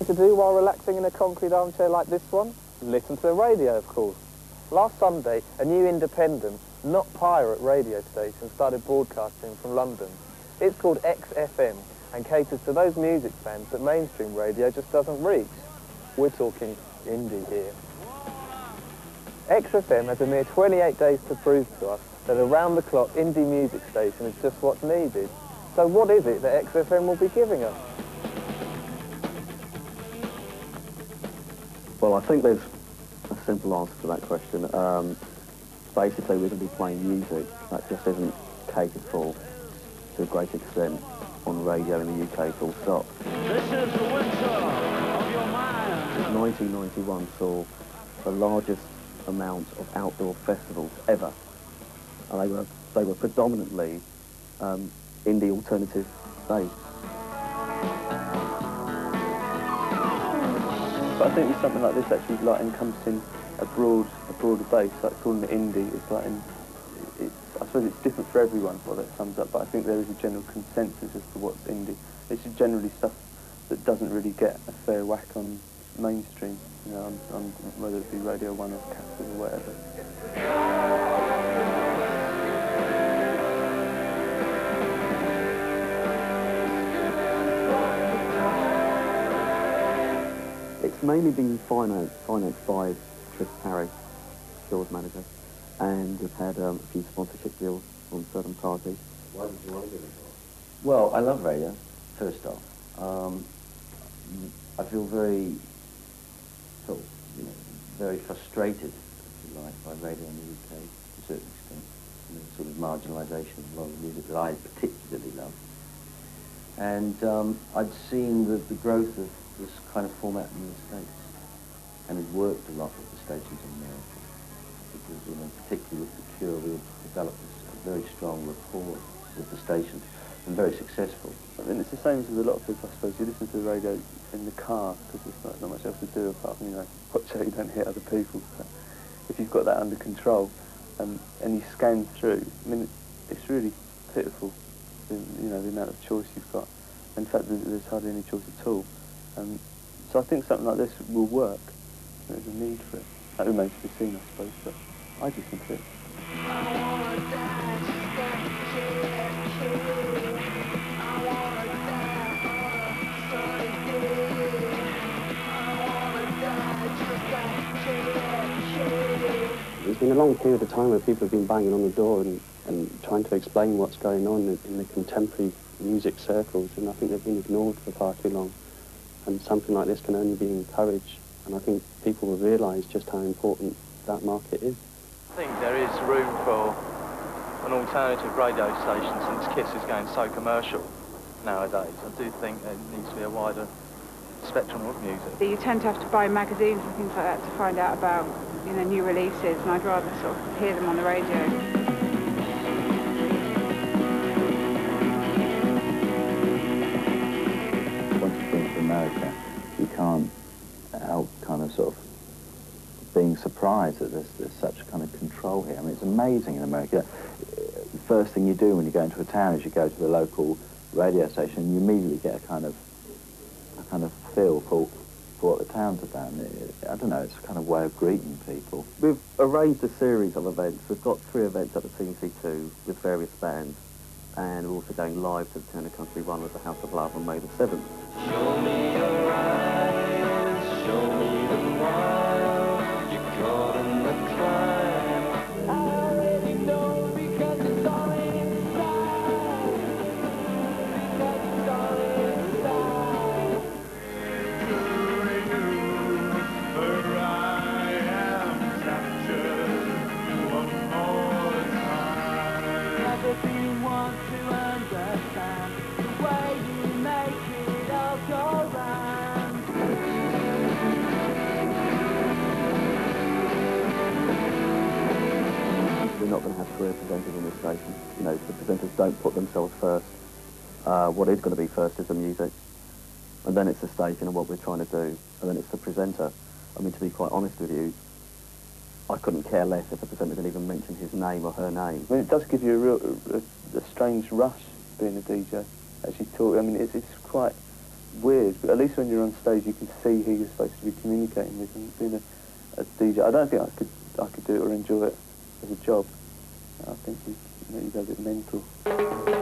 To do while relaxing in a concrete armchair like this one? Listen to the radio, of course. Last Sunday, a new independent, not pirate radio station started broadcasting from London. It's called XFM and caters to those music fans that mainstream radio just doesn't reach. We're talking indie here. XFM has a mere 28 days to prove to us that a round-the-clock indie music station is just what's needed. So what is it that XFM will be giving us? Well, I think there's a simple answer to that question. Basically, we're going to be playing music that just isn't catered for to a great extent on radio in the UK, full stop. This is the winter of your mind. 1991 saw the largest amount of outdoor festivals ever, and they were predominantly indie alternative based. But I think with something like this actually like encompassing a broader base, like calling it indie, it's like, I suppose it's different for everyone what that sums up, but I think there is a general consensus as to what's indie. It's just generally stuff that doesn't really get a fair whack on mainstream, you know, on whether it be Radio 1 or Capital or whatever. It's mainly been financed by Chris Parry, Shaw's manager, and we've had a few sponsorship deals from certain parties. Why did you want to get involved? Well, I love radio, first off. I feel very, very frustrated, if you like, by radio in the UK, to a certain extent. You know, sort of marginalisation of a lot of music that I particularly love. And I'd seen the growth of this kind of format in the States, and it worked a lot with the stations in America, because, you know, particularly with The Cure, we developed a very strong rapport with the stations, and very successful. I mean, it's the same as with a lot of people, I suppose. You listen to the radio in the car, because there's not much else to do apart from, you know, watch out you don't hit other people. But if you've got that under control, and you scan through, I mean, it's really pitiful, the amount of choice you've got. In fact, there's hardly any choice at all. So I think something like this will work. There's a need for it. That remains to be seen, I suppose, but I just think it. There's been a long period of time where people have been banging on the door and trying to explain what's going on in the contemporary music circles, and I think they've been ignored for far too long. And something like this can only be encouraged, and I think people will realise just how important that market is. I think there is room for an alternative radio station since Kiss is going so commercial nowadays. I do think there needs to be a wider spectrum of music. You tend to have to buy magazines and things like that to find out about, new releases, and I'd rather sort of hear them on the radio. America, you can't help kind of sort of being surprised that there's such kind of control here. I mean, it's amazing in America. The first thing you do when you go into a town is you go to the local radio station and you immediately get a kind of feel for what the town's about. I don't know, it's a kind of way of greeting people. We've arranged a series of events. We've got 3 events at the CNC2 with various bands, and we're also going live to the Town and Country one with the House of Love on May the 7th. Show me your eyes, show me the wild, you're caught in the climb. I already know because it's all inside, because it's all inside. For I am captured one more time. Everything you want to understand, the way you make it all go round. We're not going to have career presenters on this station. The presenters don't put themselves first. What is going to be first is the music, and then it's the station and what we're trying to do, and then it's the presenter. I mean, to be quite honest with you, I couldn't care less if the presenter didn't even mention his name or her name. I mean, it does give you a strange rush being a DJ. Actually talk. I mean, it's quite weird, but at least when you're on stage you can see who you're supposed to be communicating with. And being a DJ, I don't think I could do it or enjoy it as a job. I think you go a bit mental.